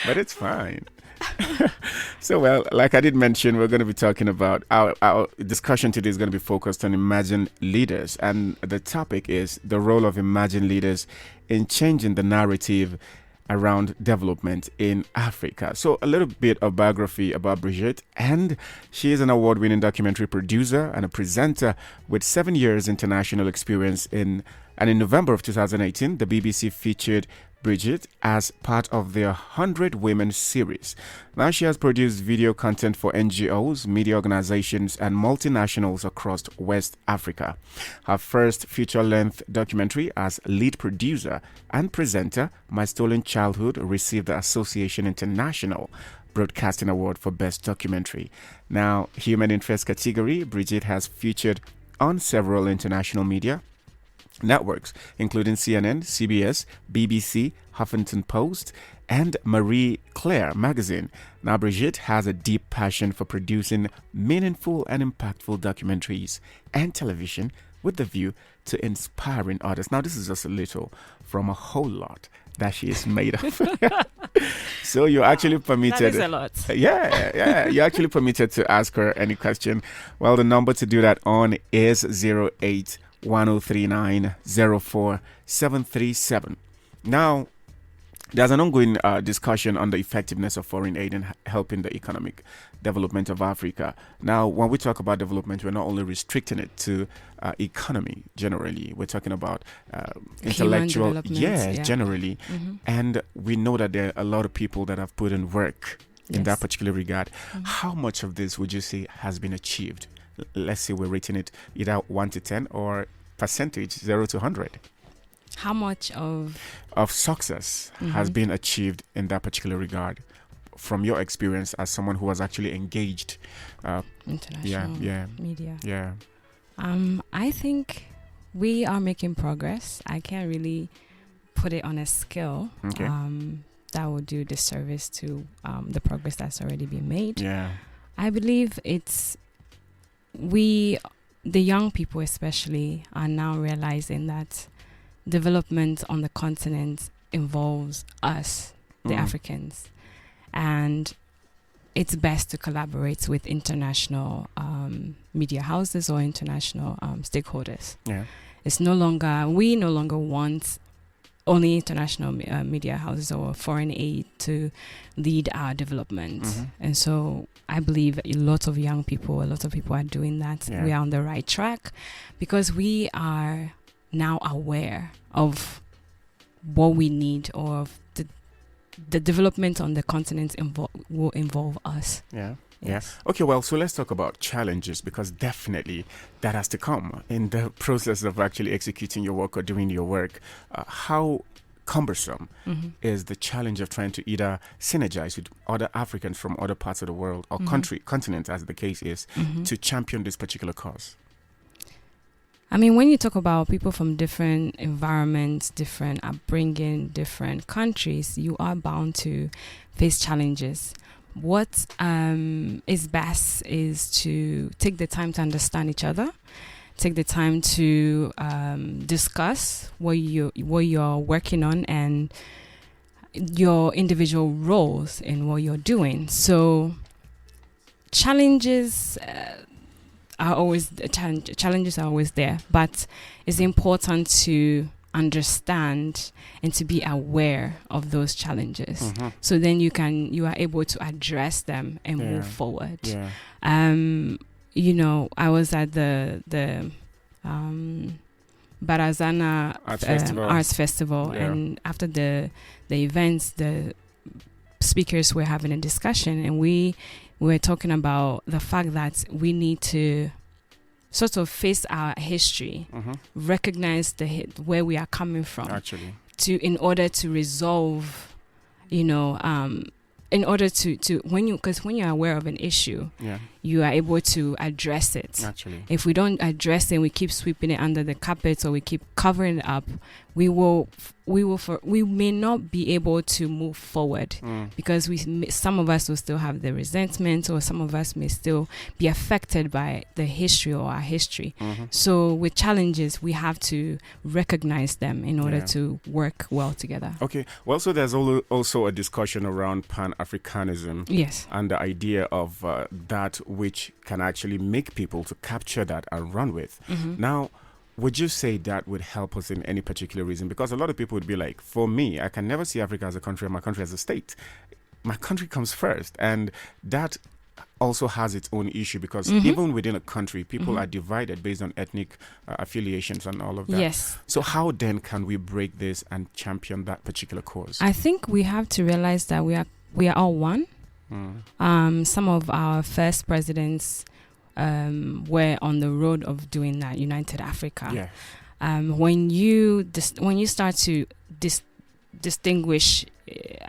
but it's fine. So, well, like I did mention, we're going to be talking about our discussion today is going to be focused on emerging leaders. And the topic is the role of emerging leaders in changing the narrative around development in Africa. So a little bit of biography about Brigitte, and she is an award-winning documentary producer and a presenter with 7 years international experience and in November of 2018, the BBC featured Brigitte as part of their 100 Women series. Now she has produced video content for NGOs, media organizations, and multinationals across West Africa. Her first feature-length documentary as lead producer and presenter, My Stolen Childhood, received the Association International Broadcasting Award for Best Documentary. Now, human interest category, Brigitte has featured on several international media networks, including CNN, CBS, BBC, Huffington Post, and Marie Claire magazine. Now, Brigitte has a deep passion for producing meaningful and impactful documentaries and television with the view to inspiring others. Now, this is just a little from a whole lot that she is made of. So you're actually permitted. That is a lot. Yeah. You're actually permitted to ask her any question. Well, the number to do that on is 081039047737. Now, there's an ongoing discussion on the effectiveness of foreign aid in helping the economic development of Africa. Now, when we talk about development, we're not only restricting it to economy generally. We're talking about intellectual, generally. Mm-hmm. And we know that there are a lot of people that have put in work in that particular regard. Mm-hmm. How much of this would you say has been achieved? Let's say we're rating it either 1 to 10 or percentage 0 to 100. How much of success has been achieved in that particular regard from your experience as someone who was actually engaged? International media. Yeah. I think we are making progress. I can't really put it on a scale. Okay. That would do disservice to the progress that's already been made. Yeah. I believe the young people especially are now realizing that development on the continent involves us, the Africans, and it's best to collaborate with international media houses or international stakeholders. Yeah. We no longer want only international media houses or foreign aid to lead our development. Mm-hmm. And so I believe a lot of people are doing that. Yeah. We are on the right track because we are now aware of what we need, or of the development on the continent will involve us. Yeah. Yes. Yeah. Okay, well, so let's talk about challenges, because definitely that has to come in the process of actually executing your work or doing your work. How cumbersome is the challenge of trying to either synergize with other Africans from other parts of the world or continent, as the case is, to champion this particular cause? I mean, when you talk about people from different environments, different upbringing, different countries, you are bound to face challenges. What is best is to take the time to understand each other, take the time to discuss what you're working on and your individual roles in what you're doing. So challenges are always there, but it's important to understand and to be aware of those challenges. So then you are able to address them and move forward. Yeah. I was at the Barazana Arts Festival, and after the events, the speakers were having a discussion, and we were talking about the fact that we need to sort of face our history, recognize where we are coming from, actually, in order to resolve, in order to when you're aware of an issue, you are able to address it. Actually, if we don't address it, we keep sweeping it under the carpet, or we keep covering it up, we may not be able to move forward because some of us will still have the resentment, or some of us may still be affected by the history or our history. So with challenges, we have to recognize them in order to work well together. Okay. Well, so there's also a discussion around Pan-Africanism. Yes. And the idea of that which can actually make people to capture that and run with. Now, would you say that would help us in any particular reason? Because a lot of people would be like, for me, I can never see Africa as a country or my country as a state. My country comes first. And that also has its own issue, because even within a country, people are divided based on ethnic affiliations and all of that. Yes. So how then can we break this and champion that particular cause? I think we have to realize that we are all one. Some of our first presidents were on the road of doing that, United Africa. Yeah. When you start to distinguish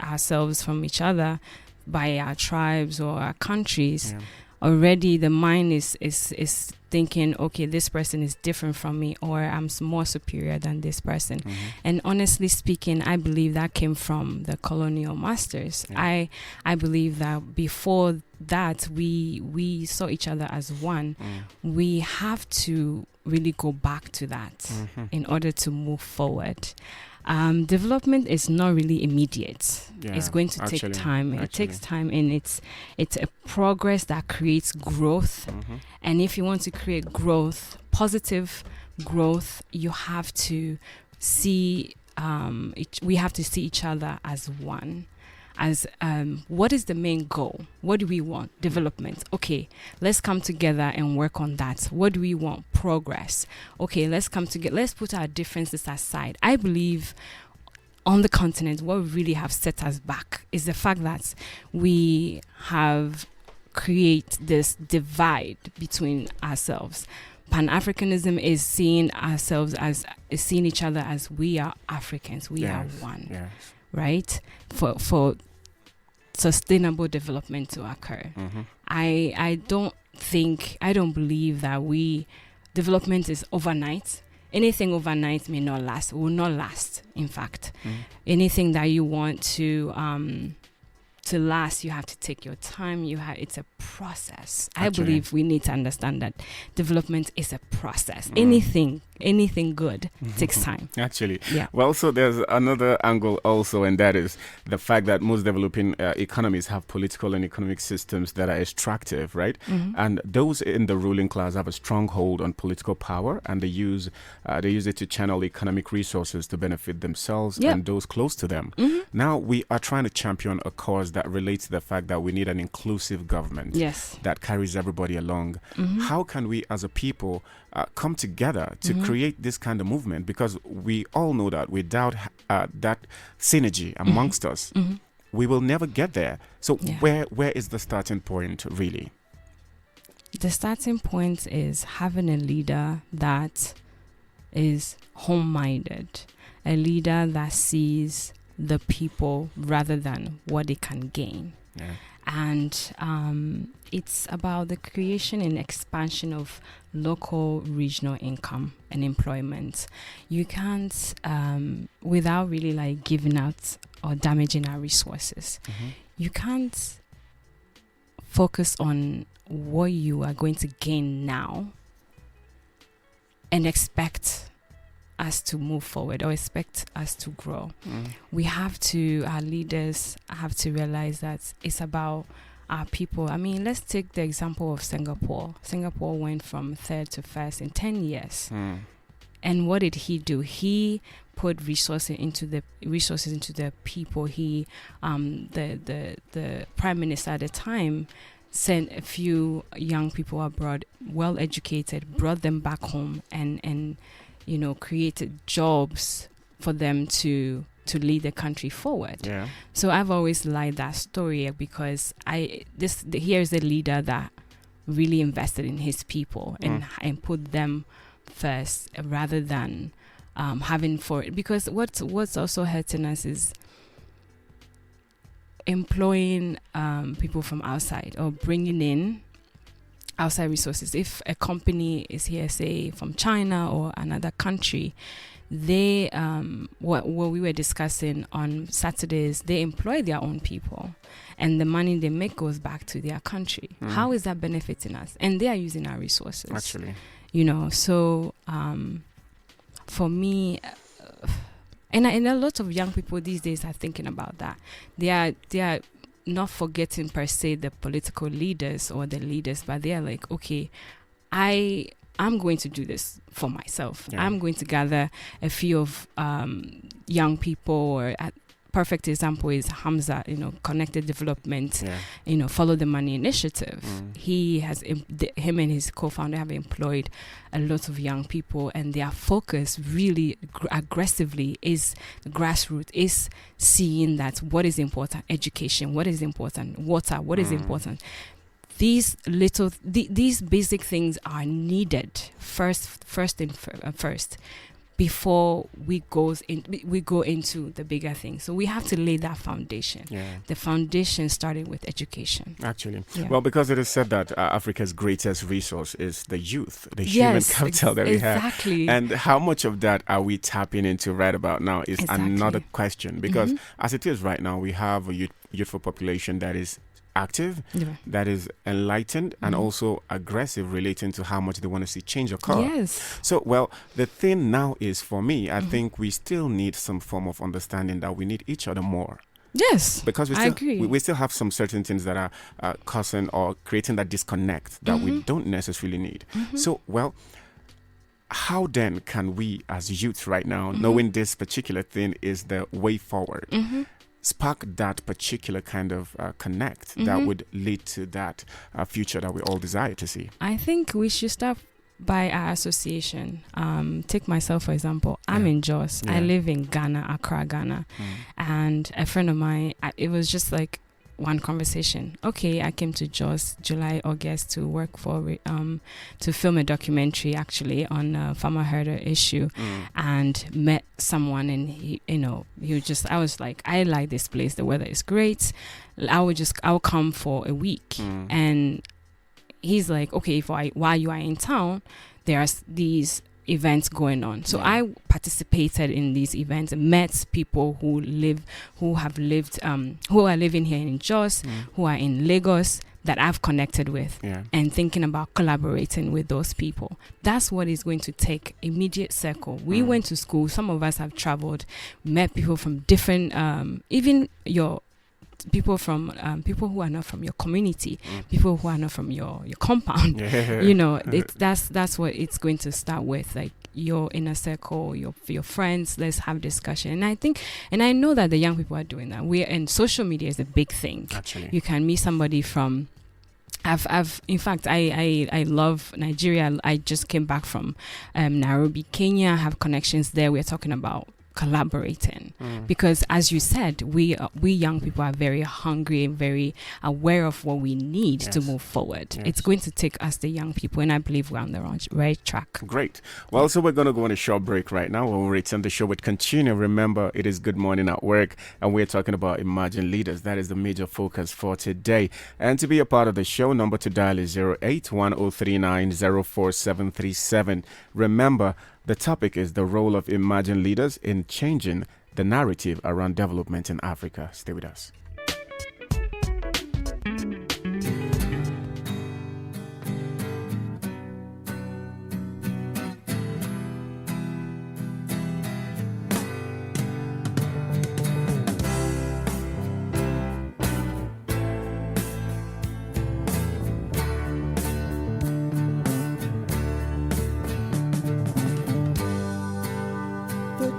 ourselves from each other by our tribes or our countries, already the mind is thinking, okay, this person is different from me, or I'm more superior than this person. And honestly speaking, I believe that came from the colonial masters. I believe that before that we saw each other as one. We have to really go back to that in order to move forward. Development is not really immediate. It's going to take time. It takes time, and it's a progress that creates growth. And if you want to create growth, positive growth, you have to see we have to see each other as one. As what is the main goal? What do we want? Development. Okay, let's come together and work on that. What do we want? Progress. Okay, let's come together. Let's put our differences aside. I believe on the continent, what really have set us back is the fact that we have create this divide between ourselves. Pan-Africanism is seeing each other as we are Africans. We are one. Yes. Right? For sustainable development to occur. I don't believe that development is overnight. Anything overnight will not last, in fact. Anything that you want to last, you have to take your time. It's a process. Actually, I believe we need to understand that development is a process. Anything good takes time. Actually. Yeah. Well, so there's another angle also, and that is the fact that most developing economies have political and economic systems that are extractive, right? And those in the ruling class have a strong hold on political power, and they use it to channel economic resources to benefit themselves and those close to them. Now we are trying to champion a cause that relates to the fact that we need an inclusive government that carries everybody along. How can we as a people come together to create this kind of movement? Because we all know that without that synergy amongst us, we will never get there. So where is the starting point really? The starting point is having a leader that is home-minded, a leader that sees the people rather than what they can gain. And it's about the creation and expansion of local regional income and employment. You can't, without really giving out or damaging our resources, you can't focus on what you are going to gain now and expect us to move forward or expect us to grow. Our leaders have to realize that it's about our people. I mean, let's take the example of Singapore. Singapore went from third to first in 10 years. And what did he do? He put resources into the people. He, the prime minister at the time, sent a few young people abroad, well educated, brought them back home, and created jobs for them to lead the country forward. So I've always liked that story because here's a leader that really invested in his people and put them first rather than because what's also hurting us is employing people from outside or bringing in outside resources. If a company is here, say from China or another country, they what we were discussing on Saturdays, they employ their own people, and the money they make goes back to their country. How is that benefiting us? And they are using our resources. Actually, So for me, and a lot of young people these days are thinking about that. They are not forgetting per se the political leaders or the leaders, but they are like, okay, I'm going to do this for myself. Yeah. I'm going to gather a few of young people, or a perfect example is Hamza, Connected Development, Follow the Money Initiative. He has, him and his co-founder have employed a lot of young people, and their focus really aggressively is grassroots, is seeing that what is important, education, what is important, water, what is important. These basic things are needed first before we go into the bigger things. So we have to lay that foundation. Yeah. The foundation starting with education. Actually, Yeah. well, because it is said that Africa's greatest resource is the youth, the human capital that we exactly. have. And how much of that are we tapping into right about now is another question. Because as it is right now, we have a youthful population that is active, that is enlightened, and also aggressive relating to how much they want to see change occur. Yes. So, well, the thing now is, for me, I think we still need some form of understanding that we need each other more. Yes, because I agree. We still have some certain things that are causing or creating that disconnect that we don't necessarily need. So, well, how then can we as youth right now, knowing this particular thing is the way forward, spark that particular kind of connect that would lead to that future that we all desire to see? I think we should start by our association. Take myself, for example. I'm in Jos. I live in Ghana, Accra, Ghana. And a friend of mine, it was just like one conversation. Okay, I came to Jos July, August to work for to film a documentary actually on farmer herder issue, and met someone, and I was like, I like this place, the weather is great, I'll come for a week. And he's like, okay, while you are in town, there's these events going on. So I participated in these events and met people who are living here in Jos, who are in Lagos, that I've connected with, and thinking about collaborating with those people. That's what is going to take immediate circle. We went to school. Some of us have traveled, met people from different, even your people from people who are not from your community, people who are not from your compound. That's what it's going to start with, like your inner circle, your friends. Let's have discussion. And I know that the young people are doing that. And social media is a big thing. Actually, you can meet somebody from in fact, I love Nigeria. I just came back from Nairobi, Kenya. I have connections there. We're talking about collaborating because, as you said, we young people are very hungry and very aware of what we need to move forward. It's going to take us, the young people, and I believe we're on the right track. Great. Well, so we're going to go on a short break right now. When we return, the show would continue. Remember, it is Good Morning at Work, and we're talking about emerging leaders. That is the major focus for today. And to be a part of the show, number to dial is 08103904737. Remember, the topic is the role of emerging leaders in changing the narrative around development in Africa. Stay with us.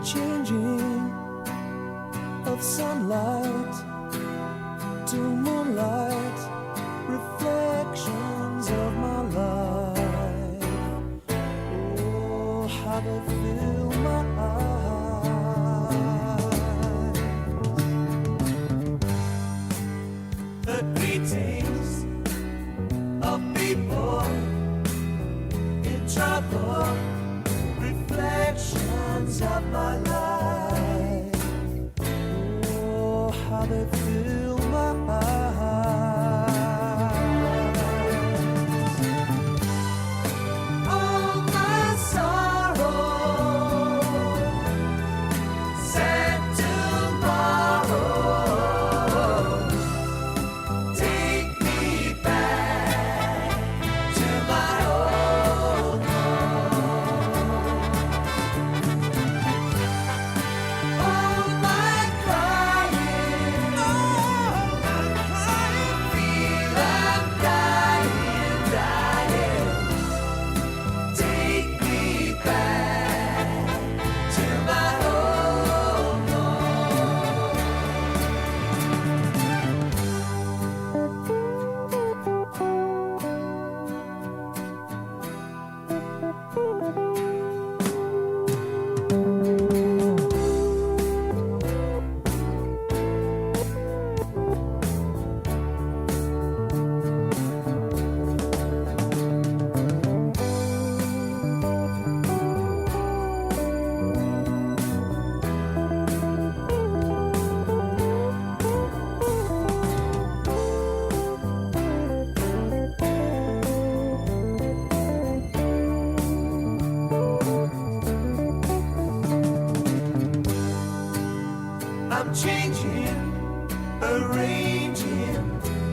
Changing of sunlight to moonlight, reflections of my life. Oh, how they fill my eyes. The greetings of people in trouble, reflections of my life. Oh, how they fill my eyes.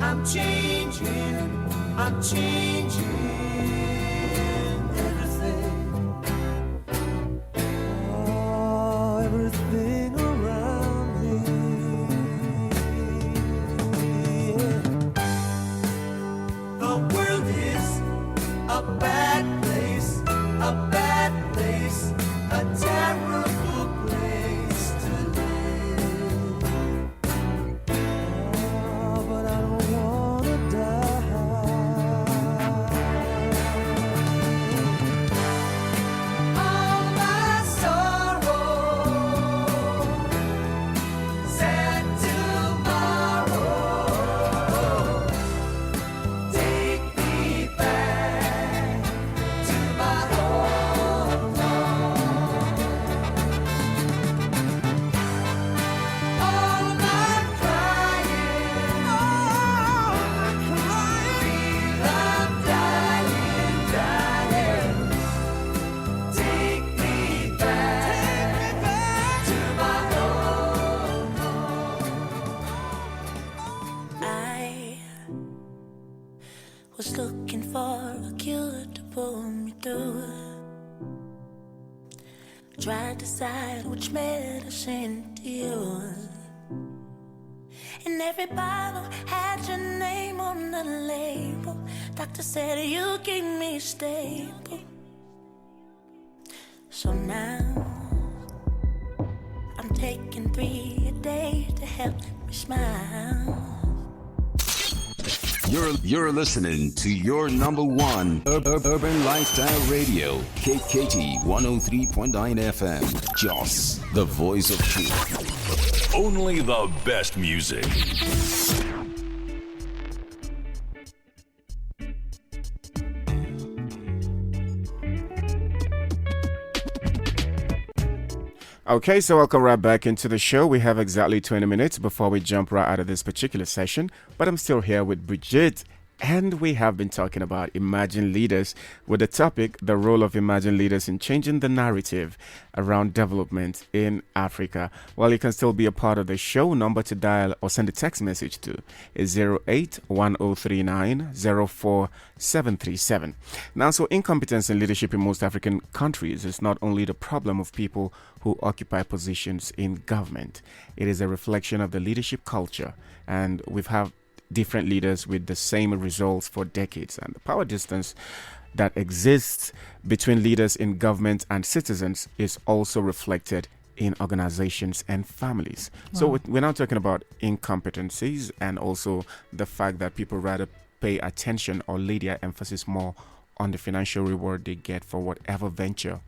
I'm changing everything. Oh, everything around me. The world is a bad place, a terrible place to live. Oh, but I don't wanna die. All my sorrow, sad tomorrow, take me back to my home. All my crying, feel I'm dying. Take me back to my home. I was looking for a cure to pull me through. Tried to decide which medicine to use. And every bottle had your name on the label. Doctor said you keep me stable. So now I'm taking 3 a day to help me smile. You're listening to your number one urban lifestyle radio, KKT 103.9 FM, Joss, the voice of truth. Only the best music. Okay, so welcome right back into the show. We have exactly 20 minutes before we jump right out of this particular session, but I'm still here with Brigitte, and we have been talking about emerging leaders with the topic, the role of emerging leaders in changing the narrative around development in Africa. Well, you can still be a part of the show. Number to dial or send a text message to is 081039 Now, so incompetence in leadership in most African countries is not only the problem of people who occupy positions in government. It is a reflection of the leadership culture, and we've had different leaders with the same results for decades, and the power distance that exists between leaders in government and citizens is also reflected in organizations and families. Wow. So we're now talking about incompetencies and also the fact that people rather pay attention or lay their emphasis more on the financial reward they get for whatever venture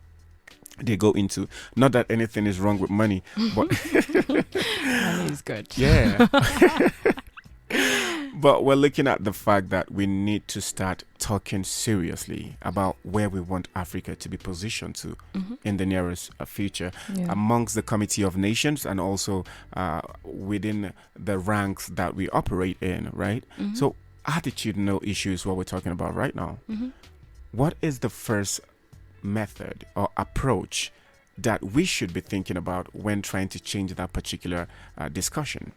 they go into. Not that anything is wrong with money, but Money is good. yeah. But we're looking at the fact that we need to start talking seriously about where we want Africa to be positioned to in the nearest future, Yeah. amongst the Committee of Nations and also within the ranks that we operate in, right? So attitudinal issue is what we're talking about right now. What is the first method or approach that we should be thinking about when trying to change that particular discussion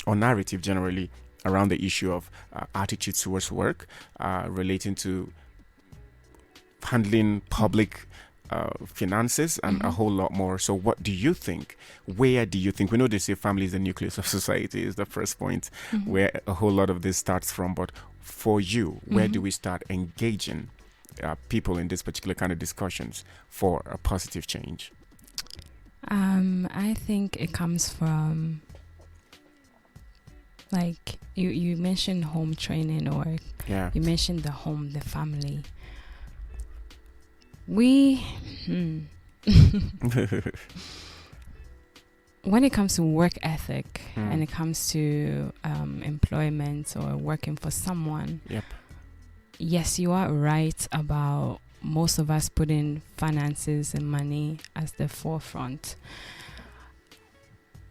or narrative generally around the issue of attitude towards work, relating to handling public finances and a whole lot more? So what do you think? Where do you think? We know they say family is the nucleus of society is the first point where a whole lot of this starts from. But for you, where do we start engaging people in this particular kind of discussions for a positive change? I think it comes from, like, you mentioned home training, or Yeah. you mentioned the home, the family. When it comes to work ethic and it comes to employment or working for someone, Yep. yes, you are right about most of us putting finances and money as the forefront.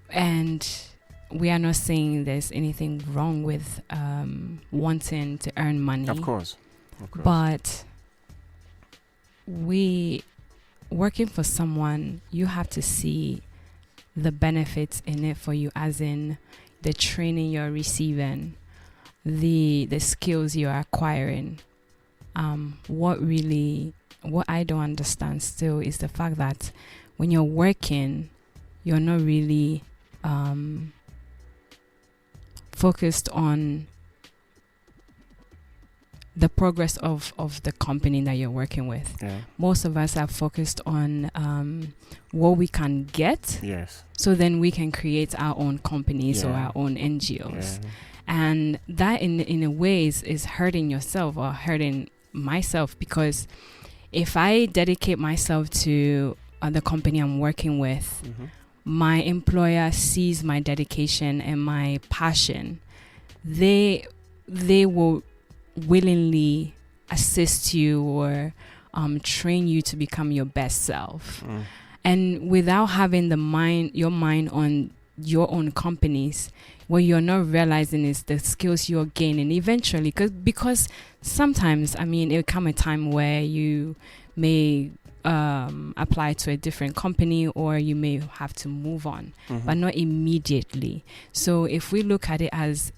And we are not saying there's anything wrong with wanting to earn money. Of course. But working for someone, you have to see the benefits in it for you, as in the training you're receiving, the skills you are acquiring. What I don't understand still is the fact that when you're working, you're not really focused on the progress of the company that you're working with. Yeah. Most of us are focused on what we can get. Yes. So then we can create our own companies or Yeah. our own NGOs. Yeah. And that in a way is hurting yourself or hurting myself, because if I dedicate myself to the company I'm working with, Mm-hmm. my employer sees my dedication and my passion, they will willingly assist you or train you to become your best self. And without having your mind on your own companies, what you're not realizing is the skills you're gaining eventually. Because sometimes, I mean, it'll come a time where you may apply to a different company, or you may have to move on, but not immediately. So if we look at it as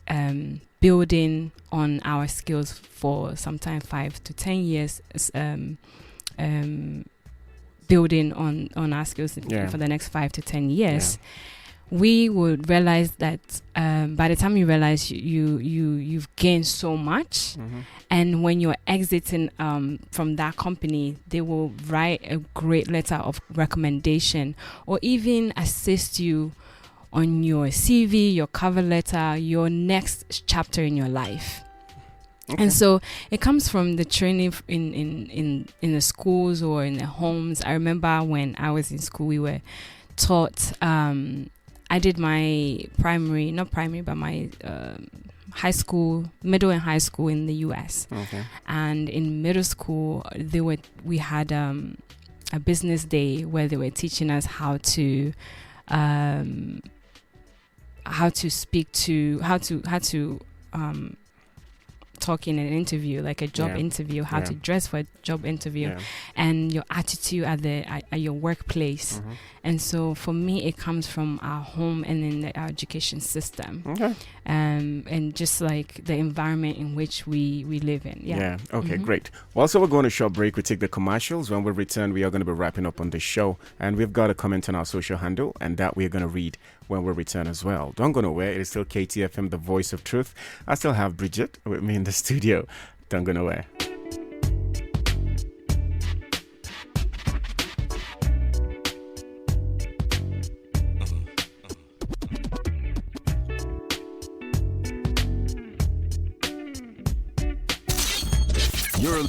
building on our skills for sometimes 5 to 10 years, building on our skills for the next 5 to 10 years, we would realize that by the time you realize you've gained so much, and when you're exiting from that company, they will write a great letter of recommendation, or even assist you on your CV, your cover letter, your next chapter in your life. Okay. And so it comes from the training in the schools or in the homes. I remember when I was in school, we were taught. I did my my high school, middle and high school in the US. Okay. And in middle school, we had a business day where they were teaching us how to talk in an interview, like a job interview, how to dress for a job interview, and your attitude at your workplace. And so for me, it comes from our home and in our education system, and just like the environment in which we live in. Okay, great. Well, so we're going to short break. We take the commercials. When we return, we are going to be wrapping up on the show, and we've got a comment on our social handle, and that we're going to read when we return as well. Don't go nowhere. It is still KTFM, the voice of truth. I still have Brigitte with me in the studio. Don't go nowhere.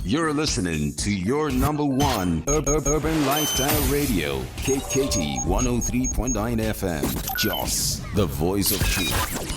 You're listening to your number one urban lifestyle radio, KKT 103.9 FM, Joss, the voice of truth.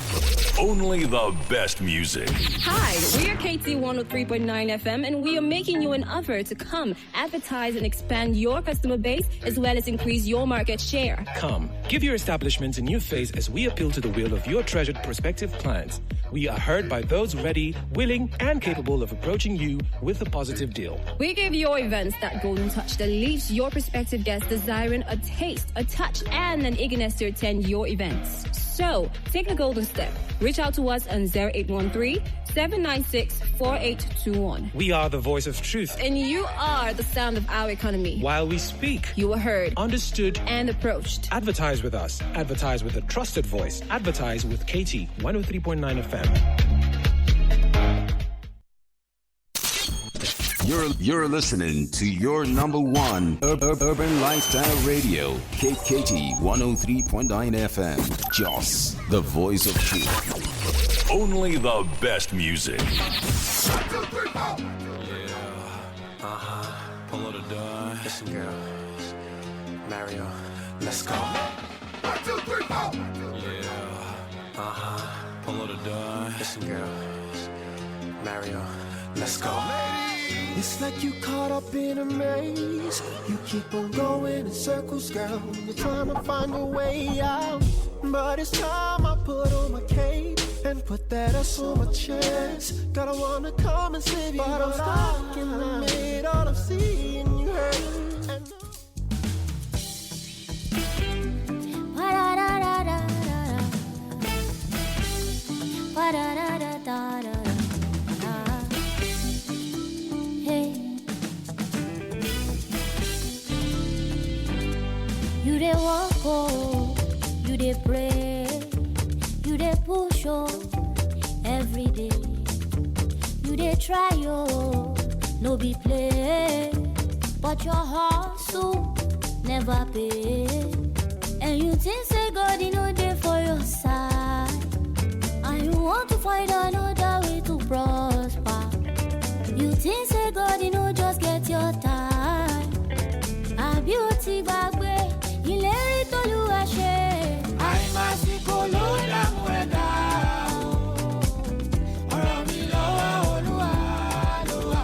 Only the best music. Hi, we are KT 103.9 FM, and we are making you an offer to come advertise and expand your customer base as well as increase your market share. Come, give your establishment a new face as we appeal to the will of your treasured prospective clients. We are heard by those ready, willing, and capable of approaching you with a positive deal. We give your events that golden touch that leaves your prospective guests desiring a taste, a touch, and an eagerness to attend your events. So, take the golden step. Reach out to us on 0813-796-4821. We are the voice of truth. And you are the sound of our economy. While we speak, you are heard, understood, and approached. Advertise with us. Advertise with a trusted voice. Advertise with KT 103.9 FM. You're listening to your number one urban lifestyle radio, KKT 103.9 FM, Joss, the voice of truth. Only the best music. Pull out a dime. Listen, girls. Mario, let's go. 1, 2, 3, 4. Pull out a dime. Listen, girls. Mario, let's go. It's like you caught up in a maze. You keep on going in circles, girl. You're trying to find a way out. But it's time I put on my cape and put that ass on my chest. God, I wanna come and save you, but I'm stuck in the middle of seeing you hurt. And Ba-da-da-da-da-da. dey pray, you dey push oh, every day. You dey try oh, no be play, but your hustle never pay. And you think say God you know dey for your side, and you want to find another way to prosper. You think say God you know just get your time. A beauty gbàgbé ìlérí t'Olúwa ṣe. Àìmásìkò ló dààmú ẹ̀dá o. Ọ̀rọ̀ mi lọ́wọ́ Olúwa ló wà.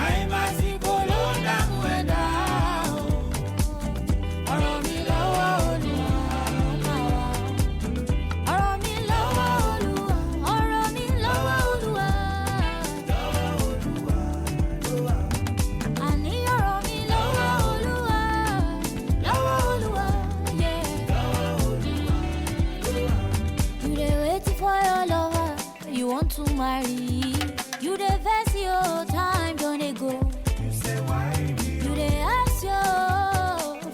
Àìmásìkò ló dààmú ẹ̀dá o. Ọ̀rọ̀ mi lọ́wọ́ Olúwa ló wà. Ọ̀rọ̀ mi lọ́wọ́ Olúwa. Ọ̀rọ̀ mi lọ́wọ́ Olúwa. Àní ọ̀rọ̀ mi lọ́wọ́ Olúwa. Lọ́wọ́ Olúwa, yeah. You dey waiting for your lover, you want to marry. You dey vex your time, don't dey go. You dey ask yo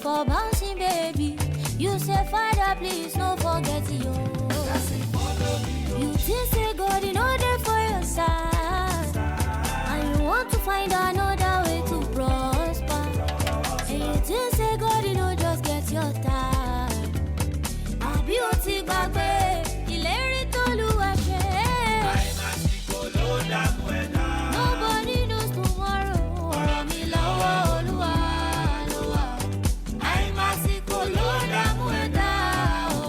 for bouncing baby. You say Father please no forget yo. You think say God you know dey for your side, and you want to find another way to prosper. And you think say God you know just get your time. Àbí o ti gbàgbé ìlérí t'Olúwa ṣe. Àìmásìkò ló dààmú ẹ̀dá. Nobody knows tomorrow. Ọ̀rọ̀ mi lọ́wọ́ Olúwa ló wà. Àìmásìkò ló dààmú ẹ̀dá o.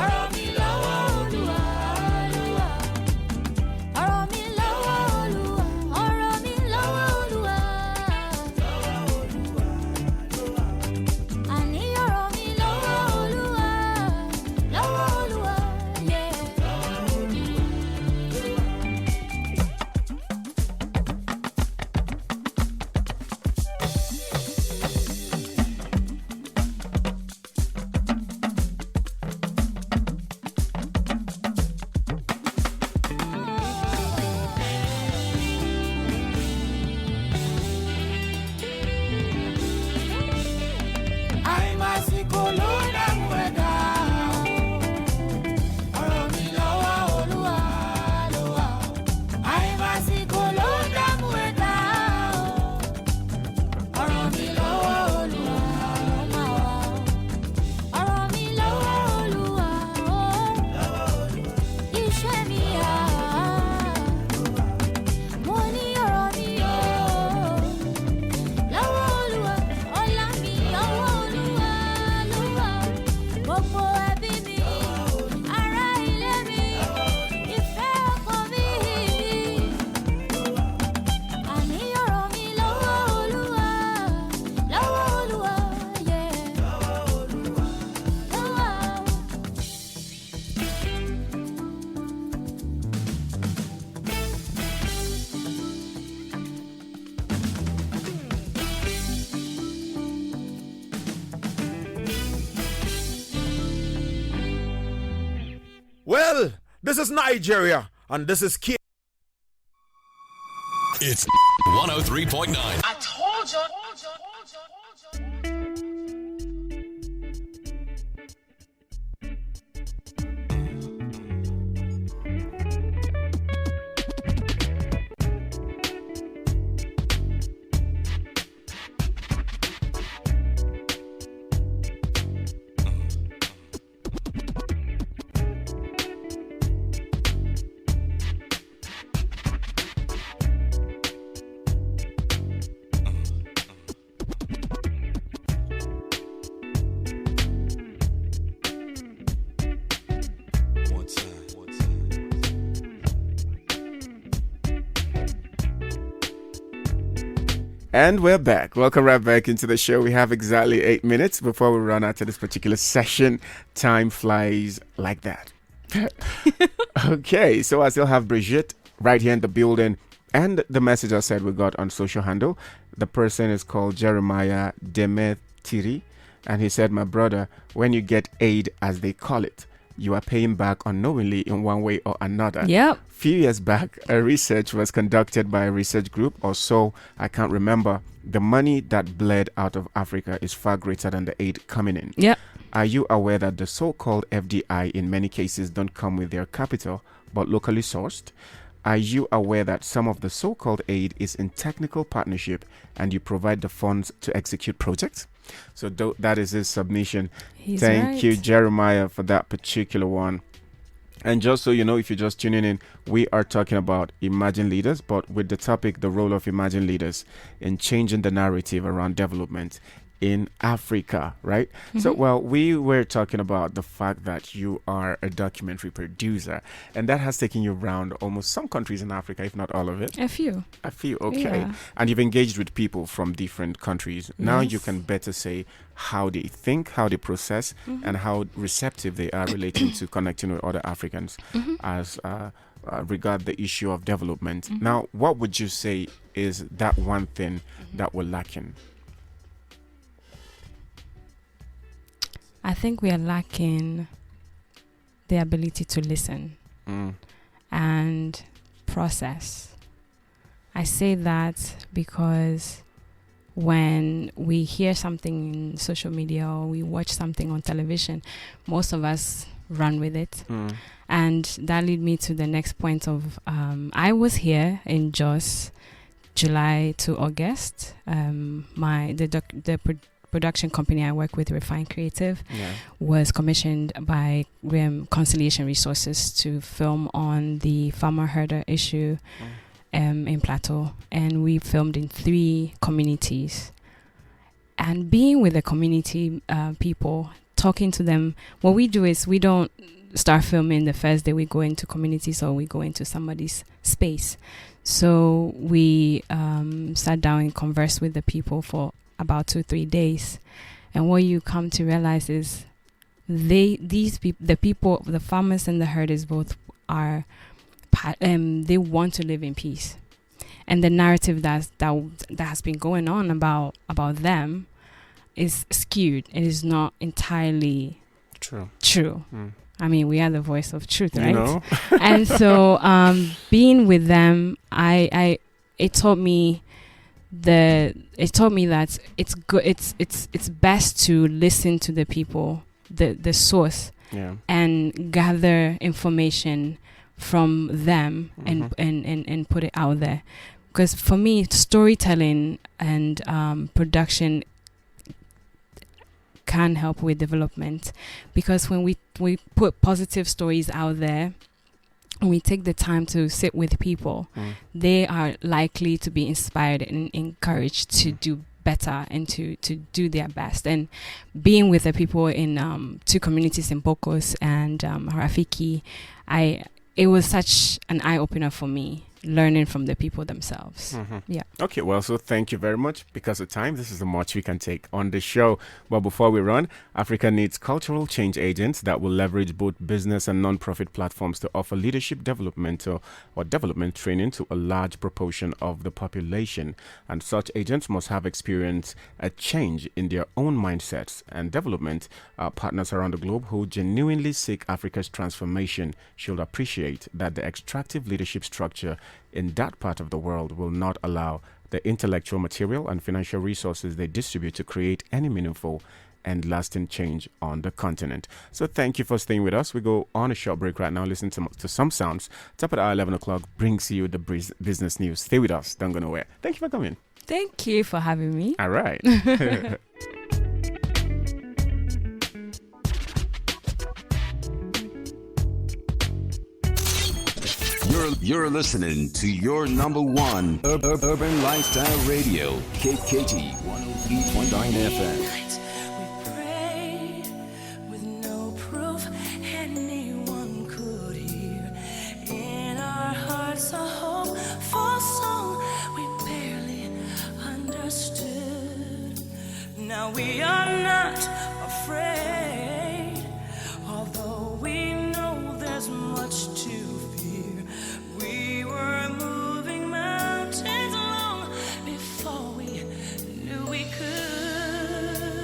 Ọ̀rọ̀ mi lọ́wọ́ Olúwa ló wà. Ọ̀rọ̀ mi lọ́wọ́ Olúwa. Ọ̀rọ̀ mi lọ́wọ́ Olúwa. Àní ọ̀rọ̀ mi lọ́wọ́ Olúwa. Lọ́wọ́ Olúwa, yeah. Àìmásìkò ló dààmú ẹ̀dá o. Ọ̀rọ̀ mi lọ́wọ́ Olúwa ló wà. Àìmásìkò ló dààmú ẹ̀dá o. Ọ̀rọ̀ mi lọ́wọ́ Olúwa ló máa wà. Ọ̀rọ̀ mi lọ́wọ́ Olúwa o. Iṣẹ́ mi yá. Mo ní ọ̀rọ̀ mi o. Lọ́wọ́ Olúwa, ọlá mi lọ́wọ́ Olúwa ló wà. Gbogbo ẹbí mi, ará ilé mi, ìfẹ́ ọkàn mi. Àní ọ̀rọ̀ mi lọ́wọ́ Olúwa, lọ́wọ́ Olúwa, yeah. Lọ́wọ́. Well, this is Nigeria, and this is K. It's 103.9. I told you. And we're back. Welcome right back into the show. We have exactly 8 minutes before we run out of this particular session. Time flies like that. Okay, so I still have Brigitte right here in the building. And the message I said we got on social handle. The person is called Jeremiah Demetiri. And he said, my brother, when you get aid, as they call it, you are paying back unknowingly in one way or another. Yep. Few years back, a research was conducted by a research group, or so, I can't remember. The money that bled out of Africa is far greater than the aid coming in. Yep. Are you aware that the so-called FDI in many cases don't come with their capital, but locally sourced? Are you aware that some of the so-called aid is in technical partnership and you provide the funds to execute projects? So that is his submission. Thank you, Jeremiah, for that particular one. And just so you know, if you're just tuning in, we are talking about emerging leaders, but with the topic, the role of emerging leaders in changing the narrative around development in Africa, right? So, well, we were talking about the fact that you are a documentary producer, and that has taken you around almost some countries in Africa, if not all of it. A few, okay. Yeah. And you've engaged with people from different countries. Now you can better say how they think, how they process, and how receptive they are relating to connecting with other Africans as regard the issue of development. Now, what would you say is that one thing that we're lacking? I think we are lacking the ability to listen and process. I say that because when we hear something in social media or we watch something on television, most of us run with it. And that lead me to the next point of I was here in Jos, July to August. The production company I work with, Refine Creative, was commissioned by Conciliation Resources to film on the farmer herder issue in Plateau, and we filmed in 3 communities. And being with the community people, talking to them, what we do is we don't start filming the first day we go into communities or we go into somebody's space. So we sat down and conversed with the people for about 2-3 days, and what you come to realize is the farmers and the herders both are they want to live in peace, and the narrative that has been going on about them is skewed. It is not entirely true. I mean, we are the voice of truth, right? You know? And so being with them, it taught me that it's good. It's best to listen to the people, the source, and gather information from them and put it out there. Because for me, storytelling and production can help with development. Because when we put positive stories out there, when we take the time to sit with people, they are likely to be inspired and encouraged to do better and to do their best. And being with the people in 2 communities in Bokos and Rafiki, it was such an eye-opener for me, learning from the people themselves. Yeah. Okay, well, so thank you very much. Because of time, this is the much we can take on the show. But before we run, Africa needs cultural change agents that will leverage both business and non-profit platforms to offer leadership developmental or development training to a large proportion of the population. And such agents must have experienced a change in their own mindsets and development. Partners around the globe who genuinely seek Africa's transformation should appreciate that the extractive leadership structure in that part of the world will not allow the intellectual material and financial resources they distribute to create any meaningful and lasting change on the continent. So thank you for staying with us. We go on a short break right now, listen to some sounds. Top at our 11 o'clock brings you the business news. Stay with us. Don't go nowhere. Thank you for coming. Thank you for having me. All right. You're listening to your number one urban lifestyle radio, KKT 103.9 FM. We prayed with no proof anyone could hear. In our hearts, a hopeful song we barely understood. Now we are not afraid, although we know there's much to fear. We were moving mountains long before we knew we could.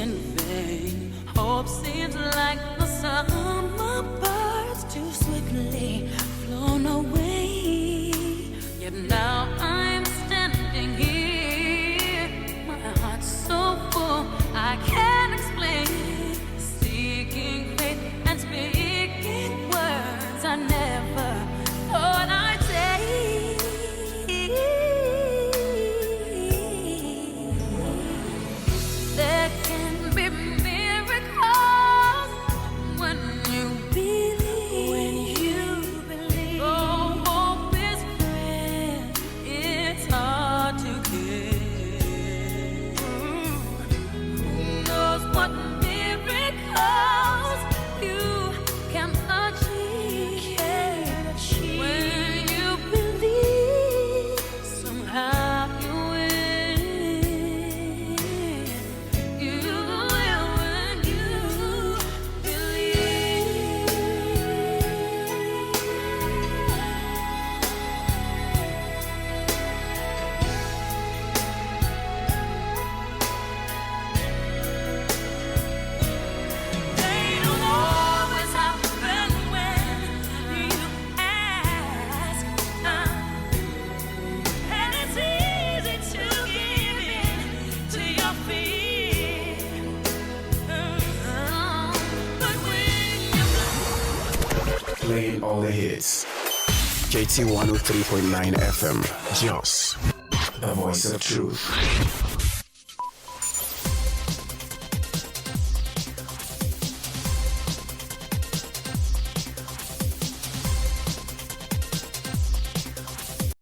in vain. Hope seems like the summer birds too swiftly flown away. Yet now I'm standing here, my heart's so full I can't explain. Seeking faith and speaking words I never thought I'd say. There can be miracles when you believe. When you believe. Oh, hope is free. It's hard to get. Who knows what miracles you can achieve? When you believe, somehow you win. You will when you believe. They don't always happen when you ask. And it's easy to give in to your fear. But when you Playing all the hits. KT 103.9 FM. Jos, the voice of truth.